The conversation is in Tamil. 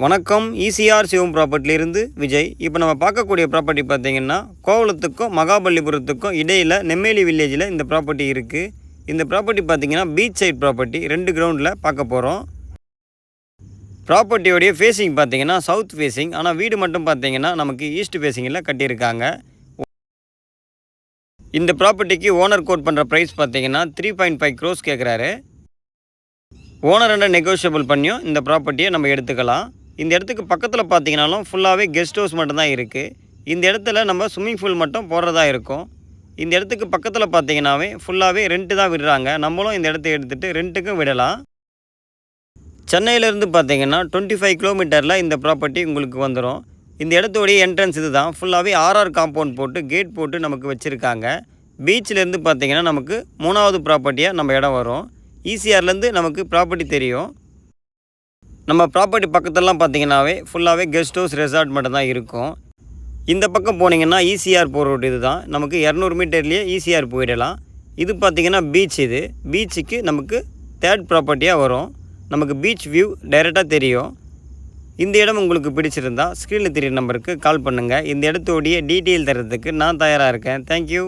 வணக்கம். ஈசிஆர் சிவம் ப்ராப்பர்ட்டிலிருந்து விஜய். இப்போ நம்ம பார்க்கக்கூடிய ப்ராப்பர்ட்டி பார்த்திங்கன்னா கோவளத்துக்கும் மகாபலிபுரத்துக்கும் இடையில் நெம்மேலி வில்லேஜில் இந்த ப்ராப்பர்ட்டி இருக்குது. இந்த ப்ராப்பர்ட்டி பார்த்திங்கன்னா பீச் சைட் ப்ராப்பர்ட்டி 2 கிரவுண்டில் பார்க்க போகிறோம். ப்ராப்பர்ட்டியோடைய ஃபேஸிங் பார்த்திங்கன்னா சவுத் ஃபேஸிங். ஆனால் வீடு மட்டும் பார்த்திங்கன்னா நமக்கு ஈஸ்ட் ஃபேஸிங்கில் கட்டியிருக்காங்க. இந்த ப்ராப்பர்ட்டிக்கு ஓனர் கோட் பண்ணுற ப்ரைஸ் பார்த்திங்கன்னா 3.5 crores கேட்குறாரு. ஓனர் என்ன நெகோஷியபிள் பண்ணியும் இந்த ப்ராப்பர்ட்டியை நம்ம எடுத்துக்கலாம். இந்த இடத்துக்கு பக்கத்தில் பார்த்தீங்கன்னாலும் ஃபுல்லாகவே கெஸ்ட் ஹவுஸ் மட்டும்தான் இருக்குது. இந்த இடத்துல நம்ம ஸ்விம்மிங் பூல் மட்டும் போடுறதா இருக்கும். இந்த இடத்துக்கு பக்கத்தில் பார்த்தீங்கன்னாவே ஃபுல்லாகவே ரெண்ட்டு தான் விடுறாங்க. நம்மளும் இந்த இடத்த எடுத்துகிட்டு ரெண்ட்டுக்கும் விடலாம். சென்னையிலேருந்து பார்த்தீங்கன்னா 25 கிலோமீட்டரில் இந்த ப்ராப்பர்ட்டி உங்களுக்கு வந்துடும். இந்த இடத்தோடைய என்ட்ரன்ஸ் இது தான். ஃபுல்லாகவே ஆர்ஆர் காம்பவுண்ட் போட்டு கேட் போட்டு நமக்கு வச்சுருக்காங்க. பீச்சிலேருந்து பார்த்தீங்கன்னா நமக்கு 3வது ப்ராப்பர்ட்டியாக நம்ம இடம் வரும். ஈசிஆர்லேருந்து நமக்கு ப்ராப்பர்ட்டி தெரியும். நம்ம ப்ராப்பர்ட்டி பக்கத்துலலாம் பார்த்தீங்கன்னாவே ஃபுல்லாகவே கெஸ்ட் ஹவுஸ் ரெசார்ட் மட்டும் தான் இருக்கும். இந்த பக்கம் போனீங்கன்னா ஈசிஆர் போகிற ரோடு இது தான். நமக்கு 200 மீட்டர்லேயே ஈசிஆர் போயிடலாம். இது பார்த்திங்கன்னா பீச். இது பீச்சுக்கு நமக்கு 3rd ப்ராப்பர்ட்டியாக வரும். நமக்கு பீச் வியூ டைரெக்டாக தெரியும். இந்த இடம் உங்களுக்கு பிடிச்சிருந்தா ஸ்க்ரீனில் தெரியுற நம்பருக்கு கால் பண்ணுங்கள். இந்த இடத்தோடைய டீட்டெயில் தரத்துக்கு நான் தயாராக இருக்கேன். தேங்க்யூ.